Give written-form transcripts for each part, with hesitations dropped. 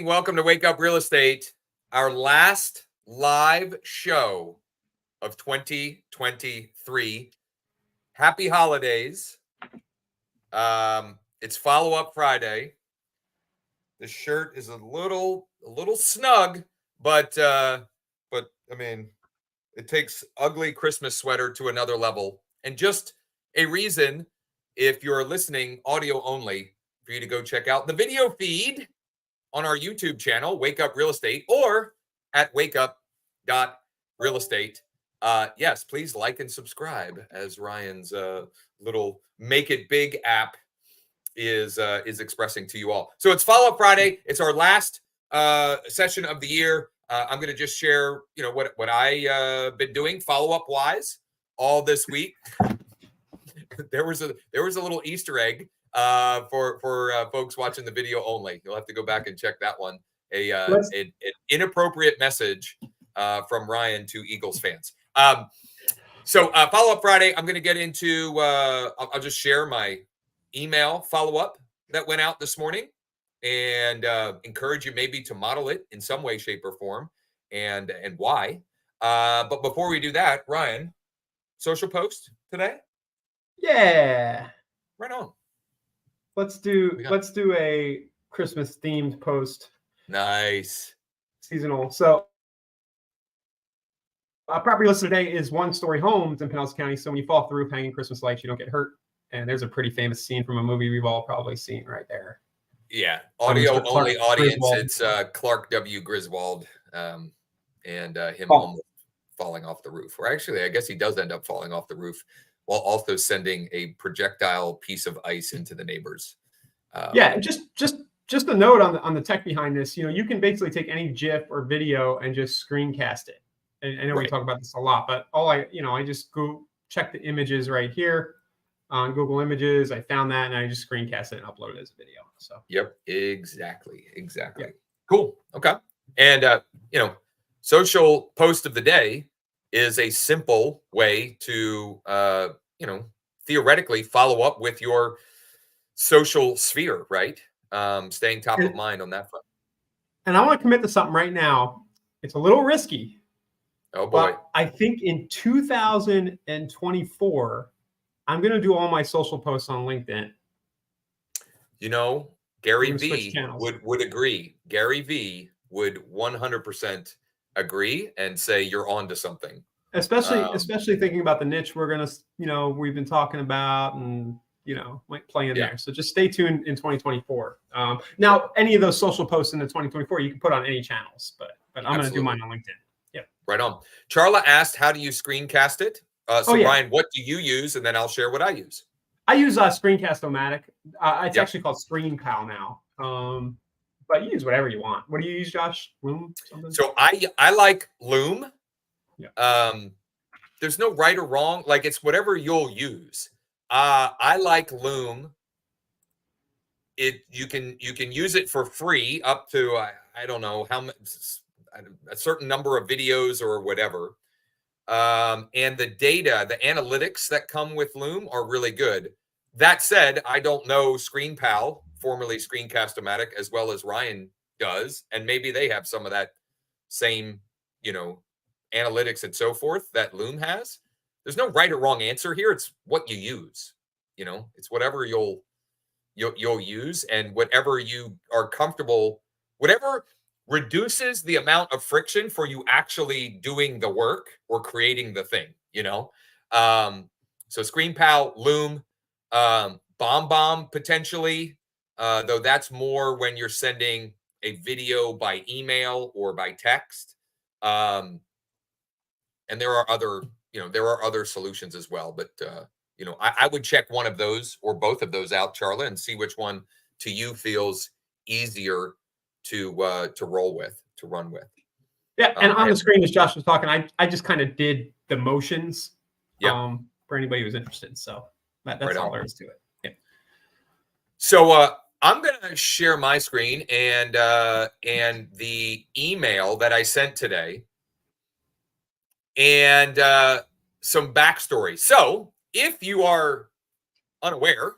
Welcome to Wake Up Real Estate, our last live show of 2023. Happy holidays. It's follow-up Friday. The shirt is a little snug, but I mean, it takes ugly Christmas sweater to another level. And just a reason, if you're listening audio only, for you to go check out the video feed on our YouTube channel, Wake Up Real Estate, or at wakeup.realestate. Yes, please like and subscribe, as Ryan's little Make It Big app is expressing to you all. So it's Follow-Up Friday. It's our last session of the year. I'm going to just share, what I been doing follow-up wise all this week. There was a little Easter egg for folks watching the video only. You'll have to go back and check that one. An inappropriate message from Ryan to Eagles fans. So follow-up Friday, I'm going to get into, I'll just share my email follow-up that went out this morning and encourage you maybe to model it in some way, shape, or form and why. But before we do that, Ryan, social post today? Yeah. Right on. Let's do a Christmas themed post. Nice. Seasonal. So property listed today is one-story homes in Pinellas County. So when you fall off the roof hanging Christmas lights, you don't get hurt. And there's a pretty famous scene from a movie we've all probably seen right there. Yeah. Audio only audience. Griswold. It's Clark W. Griswold and him almost falling off the roof. Or actually, I guess he does end up falling off the roof while also sending a projectile piece of ice into the neighbors. Yeah, just a note on the tech behind this. You can basically take any GIF or video and just screencast it. And I know we talk about this a lot, but I just go check the images right here on Google Images. I found that and I just screencast it and upload it as a video. So yep, exactly. Yep. Cool. Okay. And social post of the day is a simple way to, theoretically follow up with your social sphere, right? Staying top of mind on that front. And I want to commit to something right now. It's a little risky. Oh, boy. But I think in 2024, I'm going to do all my social posts on LinkedIn. Gary V would agree. Gary V would 100% agree and say you're on to something. Especially thinking about the niche we're gonna, we've been talking about and might play in there. So just stay tuned in 2024. Now any of those social posts in the 2024 you can put on any channels, but I'm gonna do mine on LinkedIn. Yeah. Right on. Charla asked, how do you screencast it? Ryan, what do you use? And then I'll share what I use. I use Screencast-O-Matic. It's actually called ScreenPal now. But you use whatever you want. What do you use, Josh? Loom? Something? So I like Loom. Yeah. There's no right or wrong. Like it's whatever you'll use. I like Loom. You can use it for free up to I don't know how much, a certain number of videos or whatever. And the data, the analytics that come with Loom are really good. That said, I don't know ScreenPal, formerly Screencast-O-Matic, as well as Ryan does, and maybe they have some of that same, analytics and so forth that Loom has. There's no right or wrong answer here. It's what you use. It's whatever you'll use and whatever you are comfortable, whatever reduces the amount of friction for you actually doing the work or creating the thing, So ScreenPal, Loom, BombBomb potentially, though that's more when you're sending a video by email or by text. And there are other solutions as well, but I would check one of those or both of those out, Charla, and see which one to you feels easier to roll with, to run with. Yeah, and on the screen as Josh was talking, I just kind of did the motions for anybody who's interested. So that's right all there is to it. Yeah. So I'm going to share my screen and the email that I sent today and some backstory. So if you are unaware,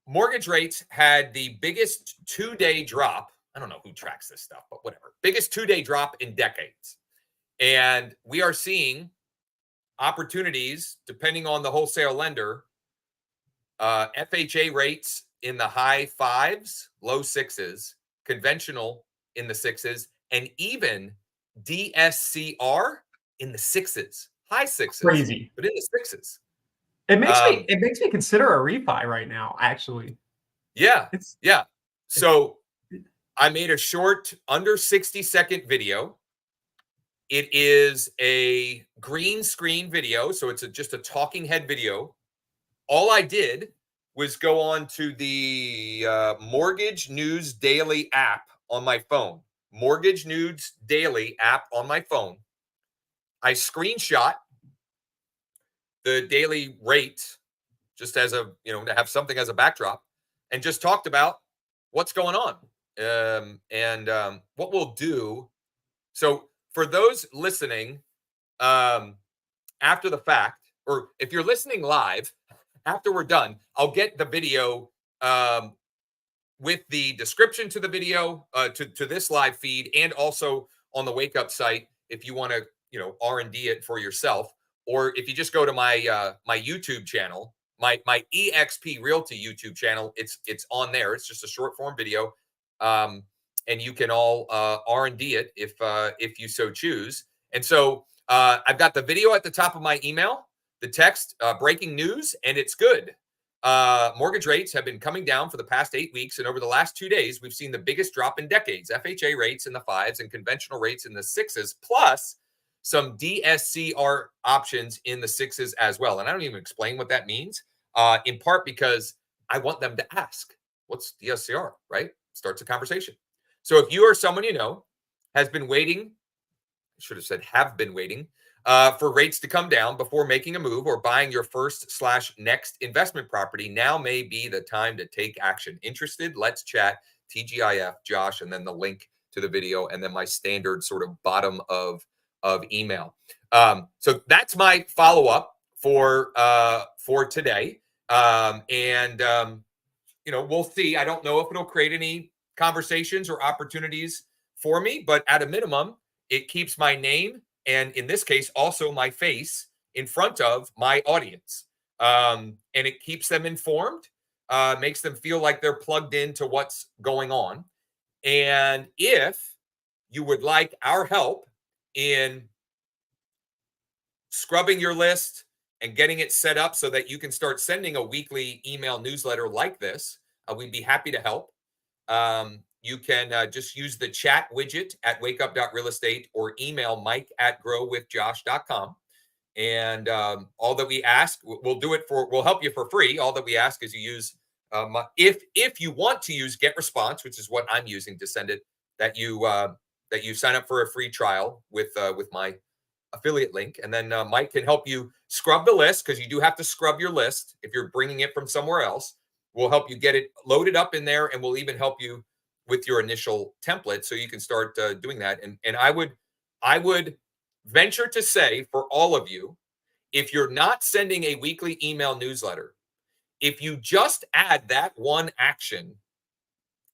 mortgage rates had the biggest 2-day drop I don't know who tracks this stuff, but whatever. Biggest 2-day drop in decades. And we are seeing opportunities, depending on the wholesale lender, FHA rates in the high 5s, low 6s, conventional in the 6s, and even DSCR in the 6s, high 6s, Crazy. but in the 6s. It makes me consider a refi right now, actually. Yeah. It's yeah. So I made a short under 60-second video. It is a green screen video, so it's just a talking head video. All I did was go on to the Mortgage News Daily app on my phone. Mortgage News Daily app on my phone. I screenshot the daily rate just as a, to have something as a backdrop, and just talked about what's going on. And what we'll do. So for those listening after the fact, or if you're listening live, after we're done, I'll get the video with the description to the video, to this live feed, and also on the Wake Up site if you want to, R&D it for yourself. Or if you just go to my my YouTube channel, my EXP Realty YouTube channel, it's on there. It's just a short form video, and you can all R&D it if you so choose. And so I've got the video at the top of my email, the text, breaking news, and it's good. Mortgage rates have been coming down for the past 8 weeks, and over the last 2 days, we've seen the biggest drop in decades. FHA rates in the 5s and conventional rates in the 6s, plus some DSCR options in the 6s as well. And I don't even explain what that means, in part because I want them to ask, what's DSCR, right? Starts a conversation. So if you or someone has been waiting, I should have said have been waiting, for rates to come down before making a move or buying your first/next investment property, now may be the time to take action. Interested? Let's chat. TGIF, Josh, and then the link to the video, and then my standard sort of bottom of email. So that's my follow-up for today. We'll see. I don't know if it'll create any conversations or opportunities for me, but at a minimum, it keeps my name, and in this case, also my face, in front of my audience. And it keeps them informed, makes them feel like they're plugged into what's going on. And if you would like our help in scrubbing your list and getting it set up so that you can start sending a weekly email newsletter like this, we'd be happy to help. You can just use the chat widget at wakeup.realestate or email mike@growwithjosh.com. And all that we ask, we'll help you for free. All that we ask is you use, if you want to use Get Response, which is what I'm using to send it, that you sign up for a free trial with my affiliate link. And then Mike can help you scrub the list, because you do have to scrub your list if you're bringing it from somewhere else. We'll help you get it loaded up in there, and we'll even help you with your initial template so you can start doing that. And I would venture to say, for all of you, if you're not sending a weekly email newsletter, if you just add that one action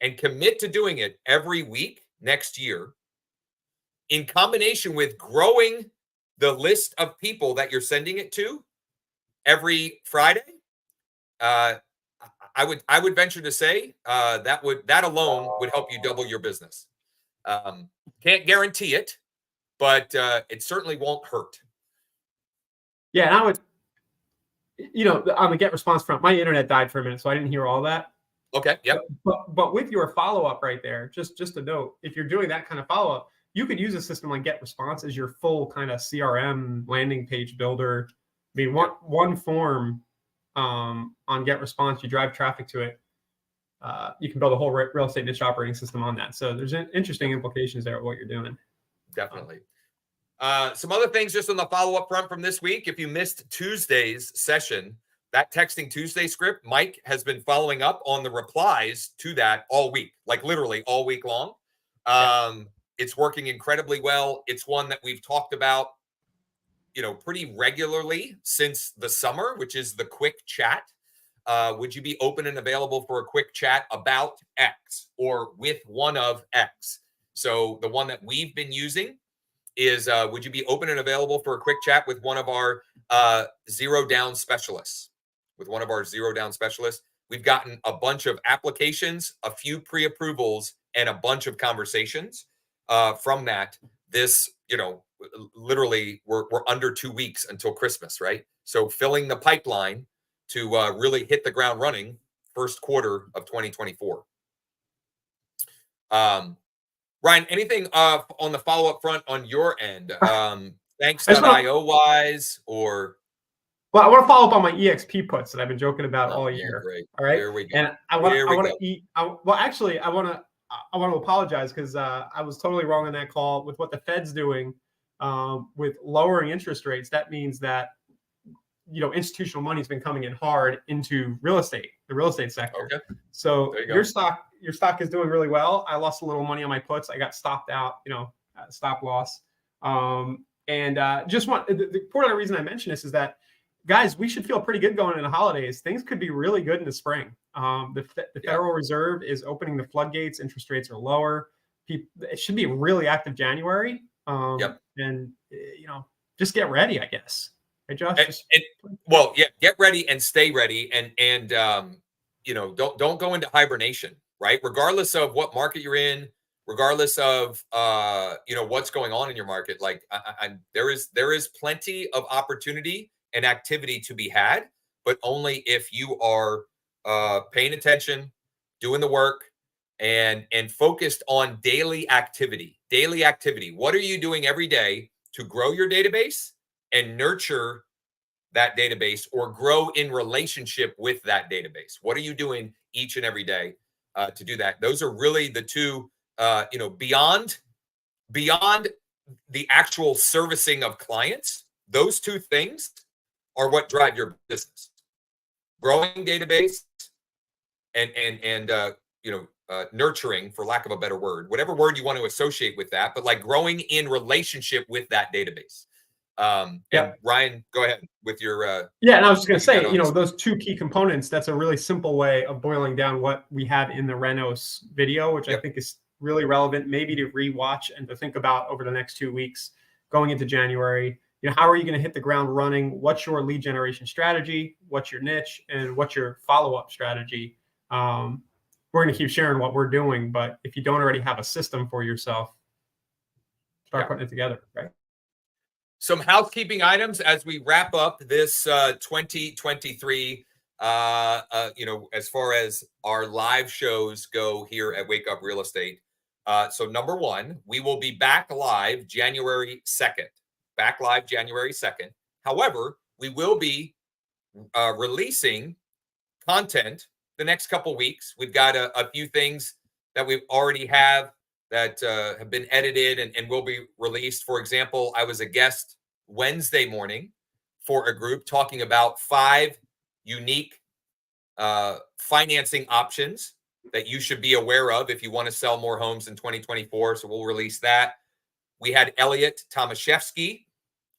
and commit to doing it every week next year, in combination with growing the list of people that you're sending it to every Friday, I would venture to say that alone would help you double your business. Can't guarantee it, but it certainly won't hurt. Yeah, and I would, on the Get Response front, my internet died for a minute, so I didn't hear all that. Okay. Yep. But with your follow-up right there, just a note, if you're doing that kind of follow-up, you could use a system like Get Response as your full kind of CRM landing page builder. I mean, one form on Get Response, you drive traffic to it. You can build a whole real estate niche operating system on that. So there's interesting implications there of what you're doing. Definitely. Some other things just on the follow-up front from this week. If you missed Tuesday's session, that Texting Tuesday script, Mike has been following up on the replies to that all week, like literally all week long. It's working incredibly well. It's one that we've talked about, pretty regularly since the summer, which is the quick chat. would you be open and available for a quick chat about X or with one of X? So the one that we've been using is, would you be open and available for a quick chat with one of our zero down specialists? With one of our zero down specialists, we've gotten a bunch of applications, a few pre-approvals, and a bunch of conversations from that. This, literally we're under 2 weeks until Christmas, right? So filling the pipeline to really hit the ground running first quarter of 2024. Ryan, anything on the follow-up front on your end? Thanks.io wise, or? Well, I want to follow up on my EXP puts that I've been joking about all year. Great. All right. Here we go. And I want to apologize because I was totally wrong on that call with what the Fed's doing with lowering interest rates. That means that institutional money has been coming in hard into the real estate sector. Okay. So your stock is doing really well. I lost a little money on my puts. I got stopped out, stop loss. The important reason I mention this is that, guys, we should feel pretty good going into the holidays. Things could be really good in the spring. The Federal Reserve is opening the floodgates. Interest rates are lower. It should be a really active January. And just get ready, I guess. Hey, Josh. Get ready and stay ready, and don't go into hibernation, right? Regardless of what market you're in, regardless of what's going on in your market, like there is plenty of opportunity and activity to be had, but only if you are paying attention, doing the work, and focused on daily activity. What are you doing every day to grow your database and nurture that database, or grow in relationship with that database? What are you doing each and every day to do that? Those are really the two, beyond the actual servicing of clients. Those two things are what drive your business: growing database and nurturing, for lack of a better word, whatever word you want to associate with that, but like growing in relationship with that database. And Ryan, go ahead with your. And I was just going to say, those two key components, that's a really simple way of boiling down what we have in the Renos video, which I think is really relevant, maybe to rewatch and to think about over the next 2 weeks going into January. How are you going to hit the ground running? What's your lead generation strategy? What's your niche? And what's your follow-up strategy? We're going to keep sharing what we're doing, but if you don't already have a system for yourself, start putting it together, right? Some housekeeping items as we wrap up this 2023, as far as our live shows go here at Wake Up Real Estate. So number one, we will be back live January 2nd. However, we will be releasing content the next couple weeks. We've got a few things that we already have that have been edited and will be released. For example, I was a guest Wednesday morning for a group talking about 5 unique financing options that you should be aware of if you want to sell more homes in 2024. So we'll release that. We had Elliot Tomaszewski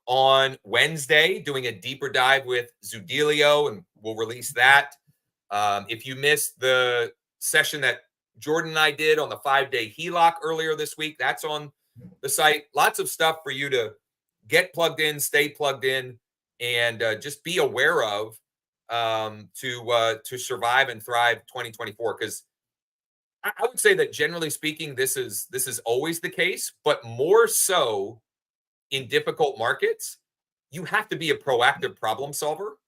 on Wednesday doing a deeper dive with Zudilio, and we'll release that. If you missed the session that Jordan and I did on the 5-day HELOC earlier this week, that's on the site. Lots of stuff for you to get plugged in, stay plugged in, and just be aware of to survive and thrive 2024. Because I would say that generally speaking, this is always the case, but more so in difficult markets, you have to be a proactive problem solver.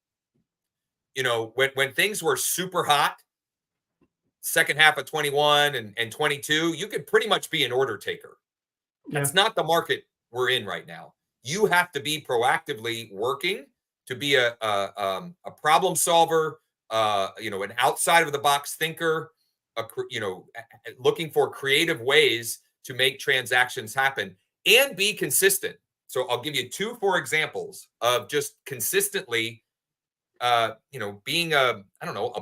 When things were super hot, second half of 21 and 22, you could pretty much be an order taker. That's not the market we're in right now. You have to be proactively working to be a problem solver, an outside of the box thinker, looking for creative ways to make transactions happen and be consistent. So I'll give you 4 examples of just consistently, being a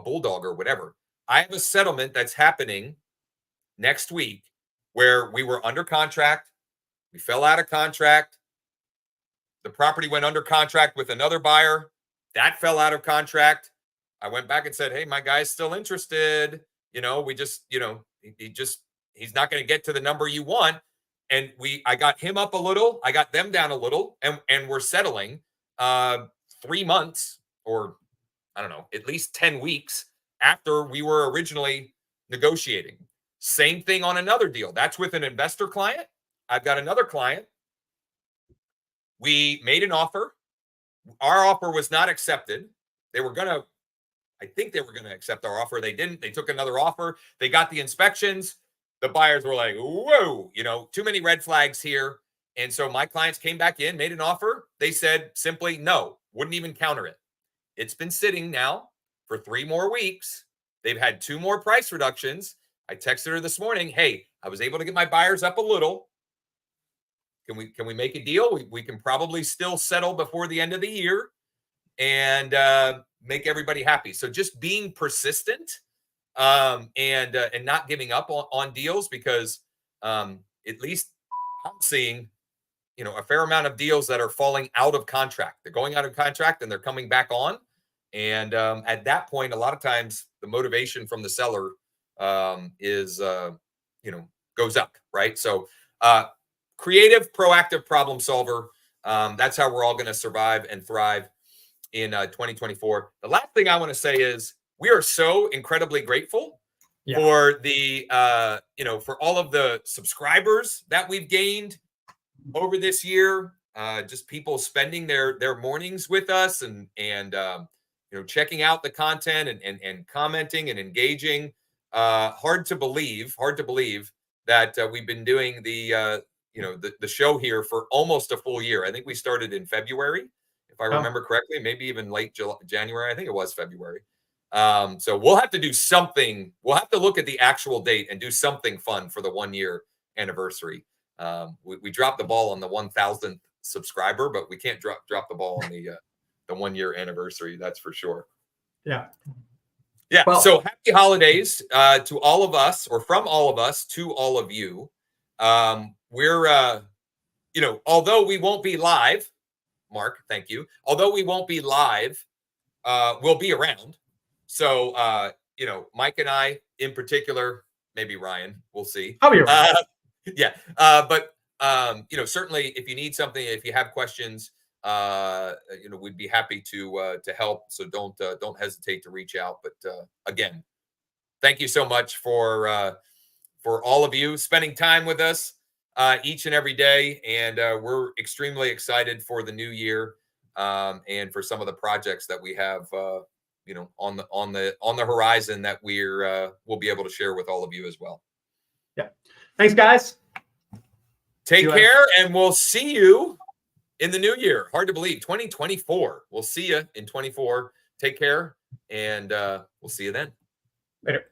bulldog or whatever. I have a settlement that's happening next week where we were under contract. We fell out of contract. The property went under contract with another buyer. That fell out of contract. I went back and said, hey, my guy's still interested. We just, he's not going to get to the number you want. And I got him up a little, I got them down a little, and we're settling 3 months, or I don't know, at least 10 weeks after we were originally negotiating. Same thing on another deal. That's with an investor client. I've got another client. We made an offer. Our offer was not accepted. I think they were going to accept our offer. They didn't. They took another offer. They got the inspections. The buyers were like, whoa, too many red flags here. And so my clients came back in, made an offer. They said simply no, wouldn't even counter it. It's been sitting now for 3 more weeks. They've had 2 more price reductions. I texted her this morning, hey, I was able to get my buyers up a little. Can we make a deal? We can probably still settle before the end of the year and make everybody happy. So just being persistent and not giving up on deals, because at least I'm seeing, a fair amount of deals that are falling out of contract. They're going out of contract and they're coming back on. And at that point, a lot of times the motivation from the seller is, goes up, right? So creative, proactive problem solver. That's how we're all going to survive and thrive in 2024. The last thing I want to say is we are so incredibly grateful for the, for all of the subscribers that we've gained over this year. Just people spending their mornings with us and checking out the content and commenting and engaging. Hard to believe that we've been doing the show here for almost a full year. I think we started in February, if I remember correctly, maybe even late January. I think it was February. So we'll have to do something. We'll have to look at the actual date and do something fun for the 1-year anniversary. We dropped the ball on the 1,000th subscriber, but we can't drop the ball on the 1-year anniversary. That's for sure. Yeah. Well, so happy holidays to all of us, or from all of us to all of you. We're, although we won't be live, Mark, thank you. Although we won't be live, we'll be around. So, Mike and I in particular, maybe Ryan, we'll see. I'll be around. But certainly if you need something, if you have questions, we'd be happy to help. So don't hesitate to reach out. But again, thank you so much for all of you spending time with us each and every day. And we're extremely excited for the new year and for some of the projects that we have, on the horizon that we'll be able to share with all of you as well. Yeah. Thanks, guys. Take care, and we'll see you in the new year. Hard to believe, 2024. We'll see you in 24. Take care, and we'll see you then. Later.